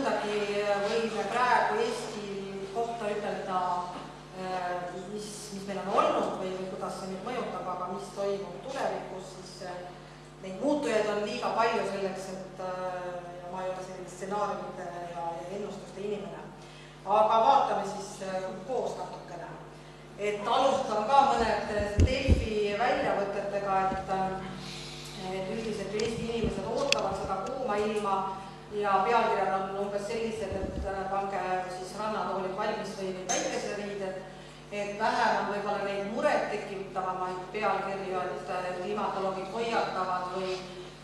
mõndagi võime praegu Eesti kohta ütelda, mis meil on olnud või kuidas see nüüd mõjutab, aga mis toimub tulevikus, siis neid muutujaid on liiga palju selleks, et ma ei ole selline stsenaariumite ja ennustuste inimene. Aga vaatame siis koos natukene. Et alustan ka mõned Delfi väljavõtetega, et üldiselt Eesti inimesed ootavad seda kuuma ilma ja pealkirjad on umbes sellised, et pange siis rannatoolid valmis või päikeseriided, et vähem on võib-olla neid muret tekitavamaid pealkirju, et klimatoloogid hoiatavad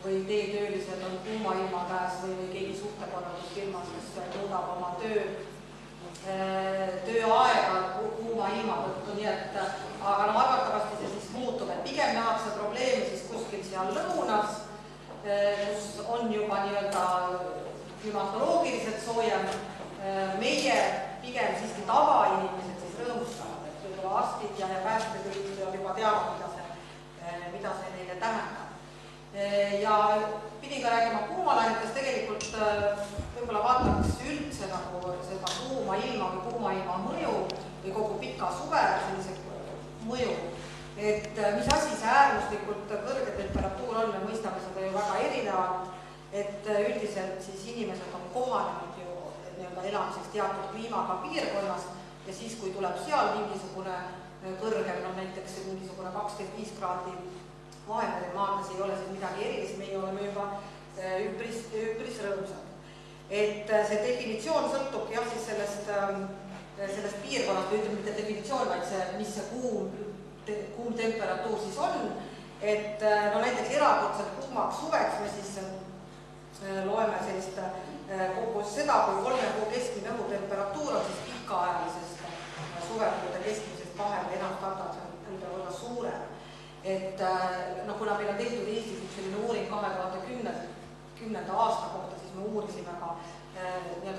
või teetöölised on kuuma ilma käes või keegi suhtekorraldusfirmas, kes muudab oma tööaega kuuma ilma tõttu, nii et aga arvatavasti see siis muutub, et pigem nähakse probleemi siis kuskil seal lõunas, kus on juba nii-öelda klimatoloogiliselt soojem. Meie pigem siiski tavainimesed siis rõõmustavad, et võib-olla arstid ja päästekõid juba teavad, mida see neile tähendab. Ja pidin ka räägima kuumalainetest, tegelikult võib-olla vaataks üldse nagu seda kuuma ilma mõju või kogu pika suve sellise mõju. Et mis asi see äärmuslikult kõrge temperatuur on, me mõistame seda ju väga erinevalt, et üldiselt siis inimesed on kohanenud ju elamiseks teatud kliimaga piirkonnas ja siis, kui tuleb seal mingisugune kõrgem, näiteks mingisugune 25 kraadi Vahemere maades ei ole siis midagi erilist, meie oleme juba üpris rõõmsad. Et see definitsioon sõltubki jah siis sellest piirkonnast, ütleme mitte definitsioon, vaid mis see kuum temperatuur siis on, et näiteks erakordselt kuumaks suveks me siis loeme sellist kogu seda, kui 3 kuu keskmine õhutemperatuur on siis pikaajalisest suvekuude keskmisest vahel enam standard võib olla suurem. Et kuna meil on tehtud Eestis üks selline uuring 2010. aasta kohta, siis me uurisime ka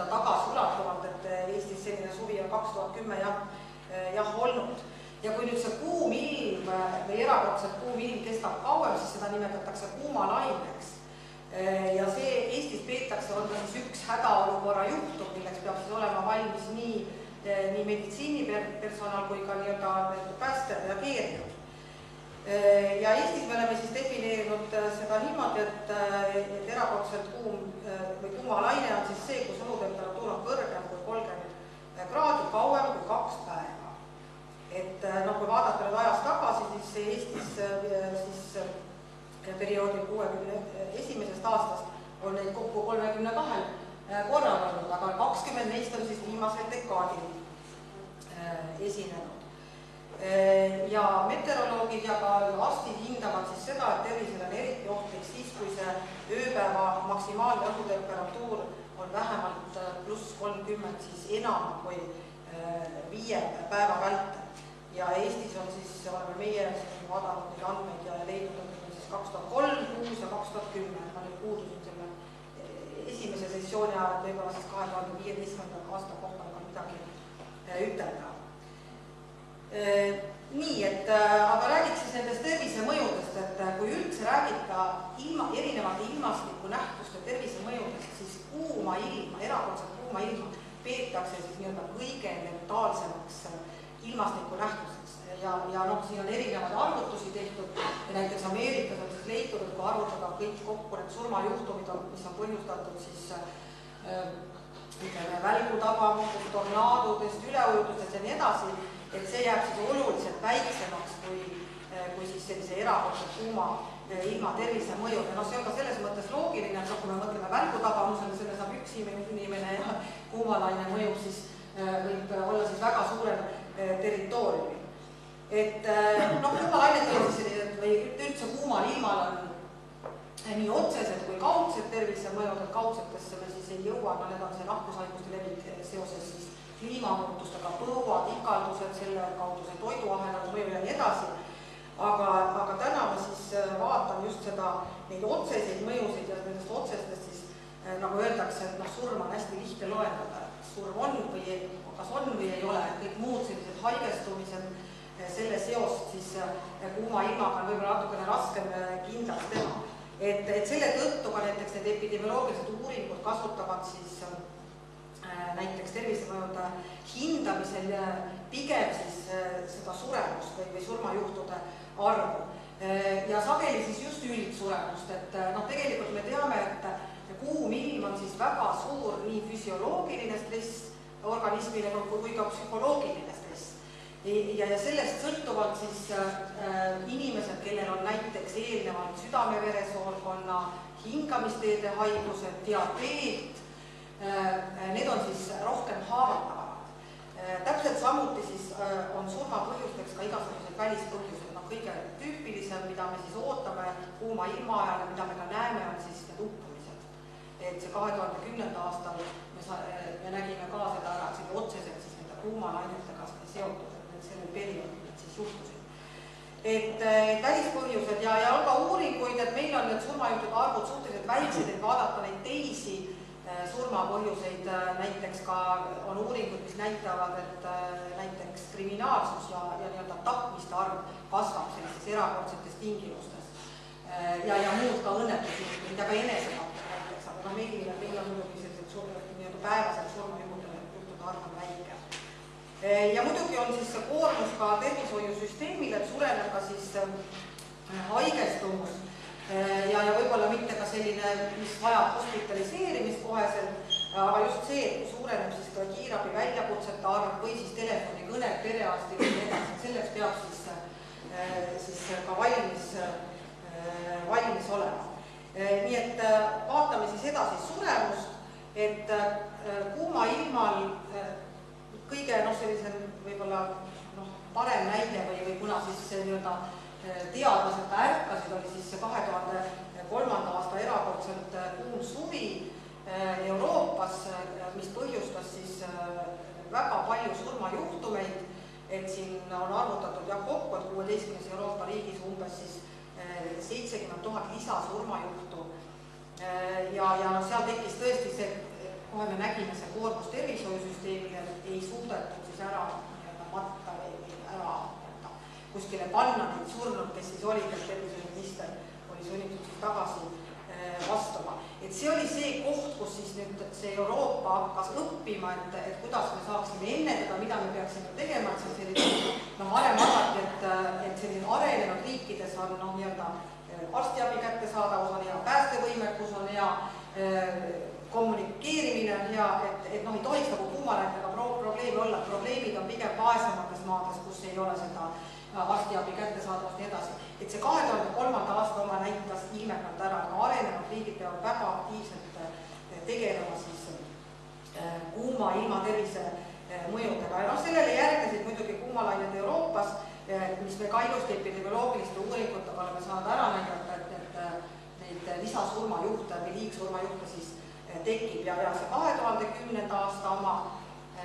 tagasiulatuvalt, et Eestis selline suvi on 2010 jah olnud. Ja kui nüüd see kuum ilm või erakordselt kuum ilm kestab kauem, siis seda nimetatakse kuumalaineks. Ja see Eestis peetakse, on ta siis üks hädaolukorra juhtum, milleks peab siis olema valmis nii meditsiinipersonal kui ka päästjad reageerinud. Ja Eestis me oleme siis defineerinud seda niimoodi, et erakordselt kuum või kuumalaine on siis see, kus õhutemperatuur on kõrgem kui 30 kraadi kauem kui 2 päeva. Et kui vaadata nüüd ajas tagasi, siis Eestis perioodil 61. aastast on neid kokku 32 korral olnud, aga 20 neist on siis viimasel dekaadil esinenud. Ja meteoroloogid ja ka arstid hindavad siis seda, et tervisele on eriti ohtlik siis, kui see ööpäeva maksimaalne õhutemperatuur on vähemalt +30, siis enam kui 5 päeva vältel. Ja Eestis on siis, oleme meie vaadanud neid andmeid ja leidnud siis 2003, 2006 ja 2010. Ma nüüd puudusin selle esimese sessiooni ajal, et võib-olla siis 2015. aasta kohta on midagi ütelda. Nii, aga räägiks siis nendest tervisemõjudest, et kui üldse räägita erinevate ilmastiku nähtuste tervisemõjudest, siis kuuma ilma, erakordselt kuuma ilma peetakse siis kõige letaalsemaks ilmastiku nähtuseks. Ja siin on erinevaid arvutusi tehtud ja näiteks Ameerikas on siis leitud, et kui arvutada kõik kokku need surmajuhtumid, mis on põhjustatud siis välgutabamustest, tornaadudest, üleujutustest ja nii edasi, et see jääb siis oluliselt väiksemaks kui siis sellise erakordselt kuuma ilma tervisemõju. Ja see on ka selles mõttes loogiline, et kui me mõtleme välgutabamusele, selle saab üks inimene ja kuumalaine mõjub, siis võib olla siis väga suurel territooriumil. Et kuumalainet on siis sellised või üldse kuumal ilmal on nii otsesed kui kaudsed tervisemõjud, et kaudsetesse me siis ei jõua, need on see nakkushaiguste levik seoses siis kliimamuutustega, põuad, ikaldused, selle kaudu see toiduahelad mõju ja nii edasi. Aga täna ma siis vaatan just neid otseseid mõjusid ja nendest otsestest siis, nagu öeldakse, et surm on hästi lihtne loendada. Surm on või kas on või ei ole, kõik muud sellised haigestumised, selle seost siis kuuma ilmaga on võib-olla natukene raskem kindlaks teha. Et selle tõttu ka näiteks need epidemioloogilised uuringud kasutavad siis näiteks tervisemõjude hindamisel pigem siis seda suremust või surmajuhtude arvu. Ja sageli siis just üldsuremust, et tegelikult me teame, et kuum ilm on siis väga suur nii füsioloogiline stress organismile kui ka psühholoogiline stress. Ja sellest sõltuvalt siis inimesed, kellel on näiteks eelnevalt südame-veresoonkonna, hingamisteede haigused, diabeet, need on siis rohkem haavatavamad. Täpselt samuti siis on surmapõhjusteks ka igasugused välispõhjused. Kõige tüüpilisem, mida me siis ootame kuuma ilma ajal ja mida me ka näeme, on siis need uppumised. Et see 2010. aastal me nägime ka seda ära, et see otseselt siis nende kuumalainetega seotud, et sellel perioodil siis juhtusid. Et välispõhjused ja on ka uuringuid, et meil on need surmajuhtude arvud suhteliselt väiksed, et vaadata neid teisi surmapõhjuseid, näiteks ka on uuringud, mis näitavad, et näiteks kriminaalsus ja nii-öelda tapmiste arv kasvab sellistes erakordsetes tingimustes ja muud ka õnnetusjuhtumid ja ka enesetapp näiteks, aga meil on muidugi sellised päevased surmajuhtude arv on väike. Ja muidugi on siis see koormus ka tervishoiusüsteemile, et suureneb ka siis haigestumus ja võib-olla mitte ka selline, mis vajab hospitaliseerimist koheselt, aga just see, et suureneb siis ka kiirabi väljakutsete arv või siis telefonikõned perearsti või edasi, selleks peab siis ka valmis olema. Nii et vaatame siis edasi suremust, et kuuma ilmal kõige sellisem võib-olla parem näide või kuna siis see nii-öelda teadlased ärkasid, oli siis see 2003. aasta erakordselt kuum suvi Euroopas, mis põhjustas siis väga palju surmajuhtumeid, et siin on arvutatud kokku, et 16 Euroopa riigis umbes siis 70 000 lisasurmajuhtu ja seal tekkis tõesti see, kohe me nägime see koormus tervishoiusüsteemile, ei suudetud siis ära matta või ära kuskile panna neid surnud, kes siis olid, et tervishoiuminister oli sunnitud siis tagasi vastama. Et see oli see koht, kus siis nüüd see Euroopa hakkas õppima, et kuidas me saaksime ennetada, mida me peaksime tegema, et see on selline, varem arvati, et selline arenenud riikides on nii-öelda arstiabi kättesaadavus on hea, päästevõimekus on hea, kommunikeerimine on hea, et ei tohiks nagu kuumalainetega probleemi olla, probleemid on pigem vaesemates maades, kus ei ole seda arstiabi kättesaadavust ja edasi. Et see 2003. aasta oma näitas ilmekalt ära, aga arenenud riigid peavad väga aktiivselt tegelema siis kuuma ilma tervise mõjudega. Ja sellele järgnesid muidugi kuumalained Euroopas, mis me ka ilusti epidemioloogiliste uuringutega oleme saanud ära näidata, et neid lisasurmajuhte või liigsurmajuhte siis tekib ja see 2010. aasta oma,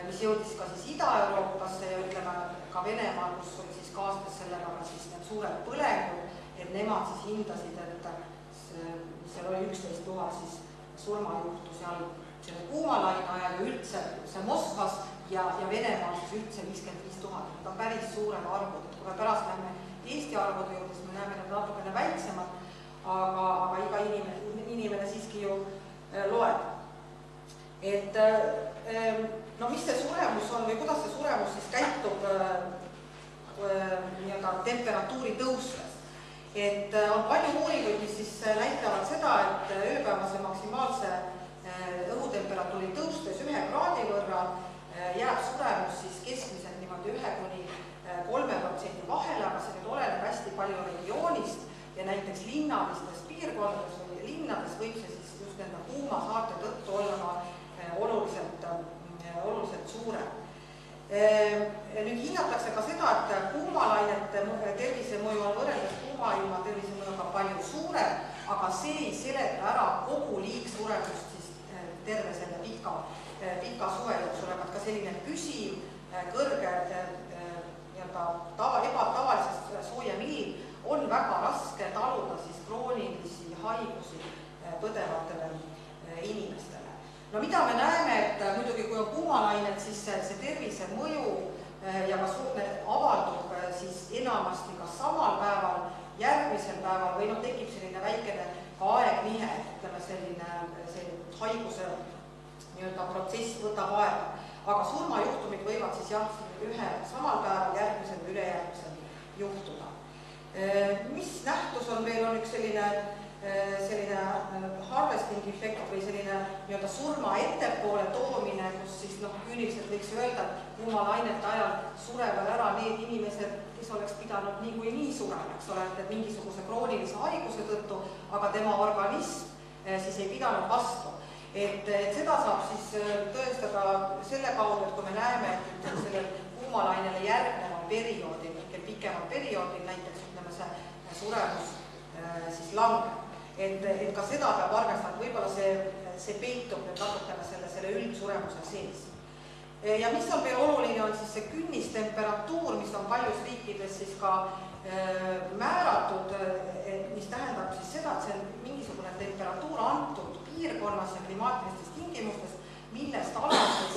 mis jõudis ka siis Ida-Euroopasse ja ütleme ka Venemaal, kus oli siis kaastas sellega ka siis need suured põlengud, et nemad siis hindasid, et seal oli 11 000 siis surmajuhtu seal selle kuumalaine ajal ja üldse see Moskvas ja Venemaal siis üldse 55 000. Need on päris suured arvud, et kui me pärast näeme Eesti arvude juurde, siis me näeme need natukene väiksemad, aga iga inimene siiski ju loeb. Et mis see suremus on või kuidas see suremus siis käitub temperatuuri tõustes. Et on palju uuringuid, mis siis näitavad seda, et ööpäevase maksimaalse õhutemperatuuri tõustes 1 kraadi võrra jääb suremus siis keskmiselt niimoodi 1–3% vahele, aga see nüüd oleneb hästi palju regioonist ja näiteks linnalistes piirkondades või linnades võib see siis just nende kuuma saarte tõttu olla oluliselt suurem. Nüüd hinnatakse ka seda, et kuumalainete tervisemõju on võrreldes kuumailma tervisemõjuga palju suurem, aga see ei seleta ära kogu liigsuremust siis terve selle pika suve jooksul, aga ka selline püsiv, kõrge, ebatavalisest soojem ilm on väga raske taluda siis kroonilisi haigusi põdevatele inimestele. No mida me näeme, et muidugi kui on kuumalained, siis see tervise mõju ja ka avaldub siis enamasti kas samal päeval, järgmisel päeval või tekib selline väikene aegnihe, ütleme selline haiguse protsess võtab aega. Aga surmajuhtumid võivad siis jah, ühe samal päeval, järgmisel või ülejärgmisel juhtuda. Mis nähtus on meil, on üks selline harvesting effect või selline surma ettepoole toomine, kus siis küüniliselt võiks öelda, et kuumalainete ajal surevad ära need inimesed, kes oleks pidanud niikuinii surema, eks ole, et mingisuguse kroonilise haiguse tõttu, aga tema organism siis ei pidanud vastu. Et seda saab siis tõestada selle kaudu, et kui me näeme, et sellel kuumalainele järgneval perioodil, pikemal perioodil, näiteks ütleme see suremus siis langeb. Et ka seda peab arvestama, et võib-olla see peitub nüüd natukene selle üldsuremuse sees. Ja mis on veel oluline, on siis see künnistemperatuur, mis on paljus riikides siis ka määratud, mis tähendab siis seda, et see on mingisugune temperatuur antud piirkonnas ja klimaatilistes tingimustes, millest alates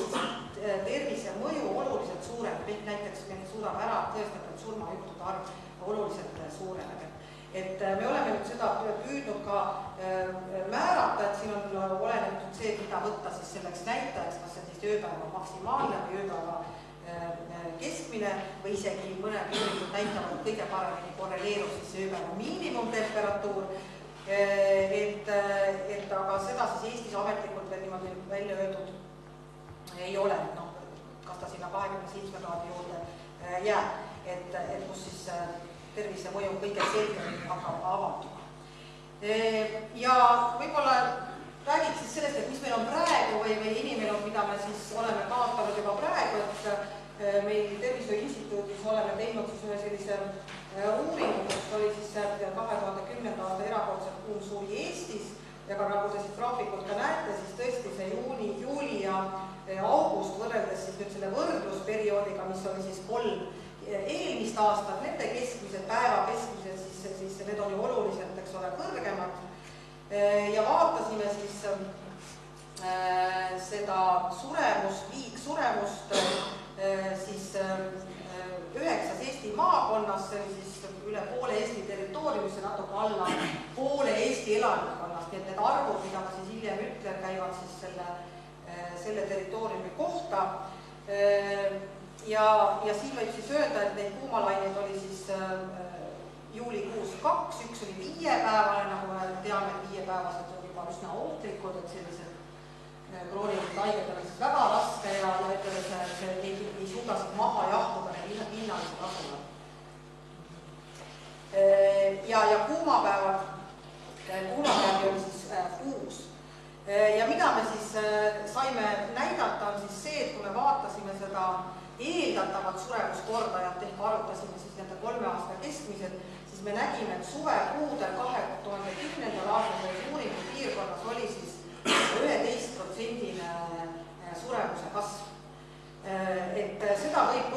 tervise mõju oluliselt suureneb, näiteks me suudame ära tõestada, et surmajuhtude arv oluliselt suureneb. Et me oleme nüüd seda püüdnud ka määrata, et siin on olenetud see, mida võtta siis selleks näitajaks, kas see siis ööpäeva maksimaalne või ööpäeva keskmine või isegi mõned uuringud näitavad, et kõige paremini korreleerub siis ööpäeva miinimumtemperatuur. Aga seda siis Eestis ametlikult veel niimoodi välja öeldud ei ole, kas ta sinna 27 kraadi juurde jääb, et kus siis tervise mõju kõige selgemini hakkab avalduma. Ja võib-olla räägid siis sellest, et mis meil on praegu või inimelud, mida me siis oleme kaotanud juba praegu, et meil Tervishoiu Instituudis oleme teinud siis ühe sellise uuringu, kus oli siis 2010. aasta erakordselt kuum suvi Eestis ja ka nagu te siis graafikult ka näete, siis tõesti see juuli ja august võrreldes siis nüüd selle võrdlusperioodiga, mis oli siis 3 eelmist aastat, nende keskmised, päeva keskmised, siis need oli oluliselt, eks ole, kõrgemad. Ja vaatasime siis seda suremust, liigsuremust siis 9 Eesti maakonnas, see oli siis üle poole Eesti territooriumis ja natuke alla poole Eesti elanikkonnast, nii et need arvud, mida ma siis hiljem ütlen, käivad siis selle territooriumi kohta. Ja siin võib siis öelda, et neid kuumalaineid oli siis juulikuus 2, üks oli 5-päevane, nagu me teame, et 5-päevased on juba üsna ohtlikud, et sellised kroonilised haiged on siis väga raske ja ütleme, see ei suuda siis maha jahtuda need hinnalised asulad. Ja kuumapäevi oli siis 6. Ja mida me siis saime näidata, on siis see, et kui me vaatasime seda eeldatavat suremuskordajat ehk arutasime siis nende 3 aasta keskmised, siis me nägime, et suvekuudel 2010. aastal uuringu piirkonnas oli siis 11% suremuse kasv. Et seda võib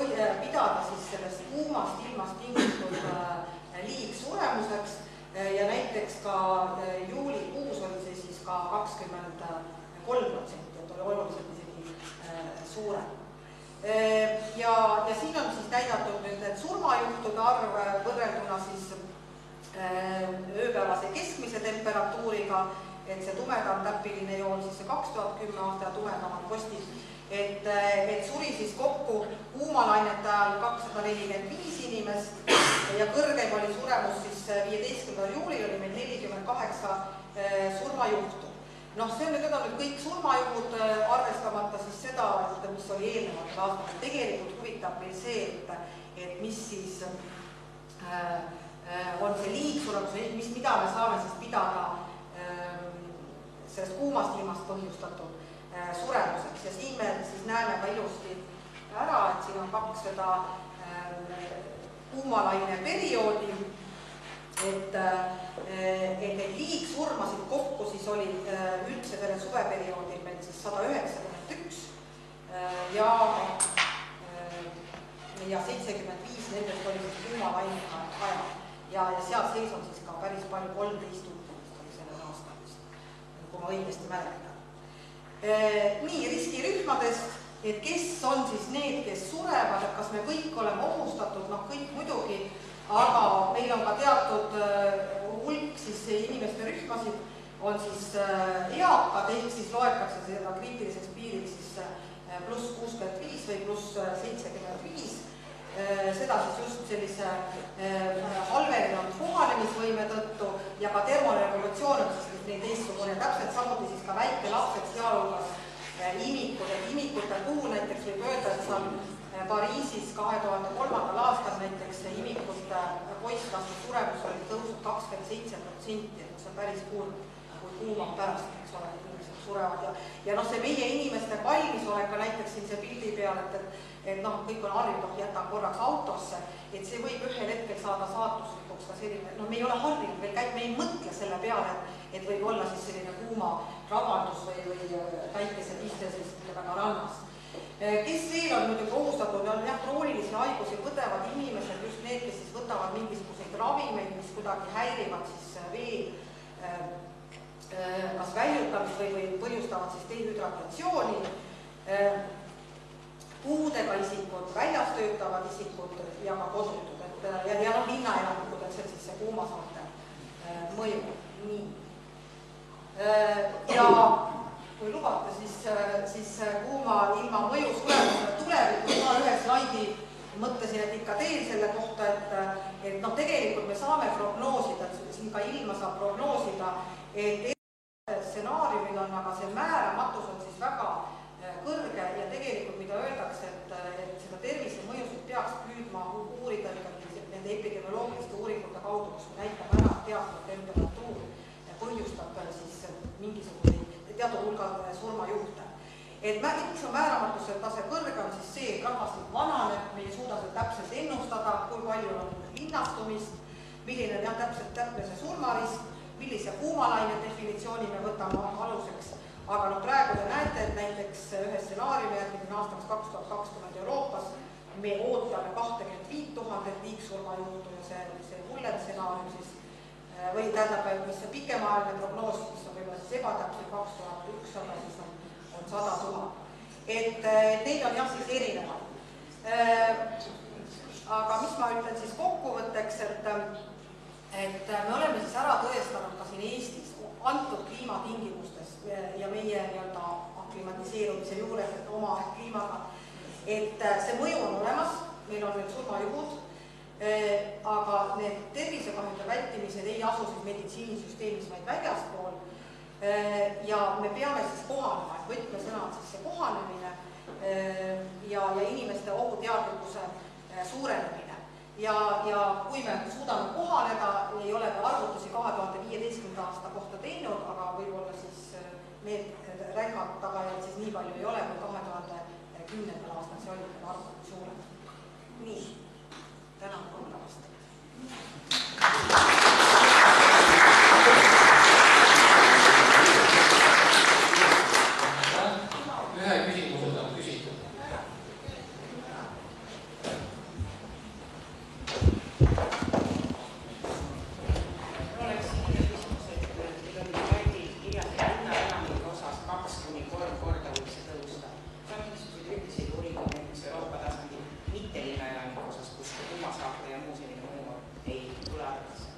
pidada siis sellest kuumast ilmast tingitud liigsuremuseks ja näiteks ka juulikuus oli see siis ka 23%, et oli oluliselt isegi suurem. Ja siin on siis näidatud nüüd need surmajuhtude arv võrrelduna siis ööpäevase keskmise temperatuuriga, et see tumedam täpiline joon siis see 2010 aasta ja tumedamad postid, et suri siis kokku kuumalainete ajal 245 inimest ja kõrgem oli suremus siis 15. juulil oli meil 48 surmajuhtu. See on nüüd kõik surmajuhud arvestamata siis seda, mis oli eelnevatel aastatel. Tegelikult huvitab meil see, et mis siis on see liigsuremus, mida me saame siis pidada sellest kuumast ilmast põhjustatud suremuseks. Ja siin me siis näeme ka ilusti ära, et siin on 2 seda kuumalaine perioodi, et neid liigsurmasid kokku siis oli üldse selle suveperioodil meil siis 191 ja 75 nendest oli siis kuumalaine ajal ja sealt sees on siis ka päris palju 13 juhtumist oli sellel aastal, kui ma õigesti mäletan. Nii, riskirühmadest, et kes on siis need, kes surevad, et kas me kõik oleme ohustatud, kõik muidugi, aga meil on ka teatud hulk siis inimeste rühmasid, on siis eakad, ehk siis loetakse seda kriitiliseks piiriks siis pluss 65 või pluss 75, seda siis just sellise halvenenud kohanemisvõime tõttu ja ka termorevolutsioon on siis neil teistsugune, täpselt samuti siis ka väikelapsed, sealhulgas imikud, et imikute puhul näiteks võib öelda, et seal Pariisis 2003. aastal näiteks imikute poisslaste suremus oli tõusnud 27%, et see on päris kurb, kui kuumab pärast, eks ole, et inimesed surevad ja noh, see meie inimeste valmisolek ka näiteks siin see pildi peal, et noh, kõik on harjunud, jätan korraks autosse, et see võib ühel hetkel saada saatuslikuks ka selline, noh, me ei ole harjunud veel käib, me ei mõtle selle peale, et võib olla siis selline kuuma rabandus või päikesepiste siis väga rannas. Kes veel on muidugi ohustatud, on jah, kroonilisi haigusi põdevad inimesed, just need, kes siis võtavad mingisuguseid ravimeid, mis kuidagi häirivad siis vee kas väljutamist või põhjustavad siis dehydratatsiooni, puudega isikud, väljas töötavad isikud ja ka kodutud, ja noh, linnaelanikud, et see on siis see kuumasaarte mõju. Nii. Ja kui lubate, siis kuuma ilma mõju suremusele tulevikus ma ühe slaidi mõtlesin, et ikka teen selle kohta, et noh, tegelikult me saame prognoosida, siin ka ilma saab prognoosida, et stsenaariumid on, aga see määramatus on siis väga kõrge ja tegelikult mida öeldakse, et seda tervisemõjusid peaks püüdma uurida nende epidemioloogiliste uuringute kaudu, kus me näitame ära teatud temperatuur põhjustab siis mingisuguseid teatud hulga surmajuhte. Et miks on määramatuse tase kõrge, on siis see, et rahvastik vananeb, me ei suuda seda täpselt ennustada, kui palju on linnastumist, milline on täpne see surmarisk, millise kuumalaine definitsiooni me võtame aluseks, aga no praegu te näete, et näiteks ühe stsenaariumi järgi aastaks 2020 Euroopas me ootame 25 000 liigsurmajuhtu ja see hullem stsenaarium siis või tähendab, mis see pikemaajaline prognoos, mis on võib-olla siis ebatäpselt 2100, siis on 100 000. Et neid on jah siis erinevad. Aga mis ma ütlen siis kokkuvõtteks, et me oleme siis ära tõestanud ka siin Eestis antud kliimatingimustes ja meie nii-öelda aklimatiseerumise juures, et oma kliimaga, et see mõju on olemas, meil on need surmajuhud, aga need tervisekahjude vältimised ei asu siis meditsiinisüsteemis, vaid väljaspool ja me peame siis kohanema, et võtmesõnad siis see kohanemine ja inimeste ohuteadlikkuse suurenemine. Ja kui me suudame kohaneda, ei ole me arvutusi 2015. aasta kohta teinud, aga võib-olla siis need rängad tagajärjed siis nii palju ei ole, kui 2010. aastal see oli arvutus suurem. Nii. Tänan kuulamast. Ühe küsimuse on küsitud. Oleks selline küsimus, et oli kirjas linnaelanike osas 2–3 korda võiks see tõusta. See on mingisugused üldiseid uuringuid näiteks Euroopa tasandil mitte linnaelanike osas, kus kuumasaarte ja muu selline muu ei tule arvesse.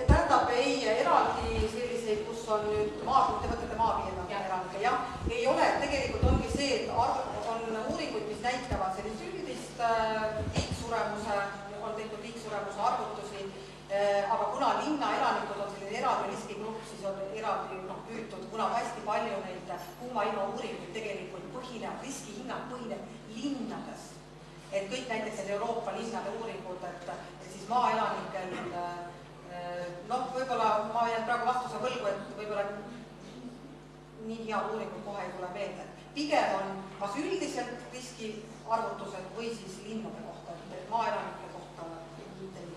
Tähendab, ei eraldi selliseid, kus on nüüd te võtate maapiirkonna elanikke, jah, ei ole, tegelikult ongi see, et on uuringuid, mis näitavad sellist üldist liigsuremuse, on tehtud liigsuremuse arvutusi, aga kuna linnaelanikud on selline eraldi riskigrupp, siis on eraldi püütud, kuna hästi palju neid kuumailma uuringuid tegelikult põhineb, riskihinnang põhineb linnades. Et kõik näiteks Euroopa linnade uuringud, et siis maaelanikel, noh, võib-olla ma jään praegu vastuse võlgu, et võib-olla nii hea uuringud kohe ei tule meelde. Pigem on kas üldiselt riskiarvutused või siis linnade kohta, et maaelanike kohta mitte nii.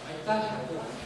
Aitäh!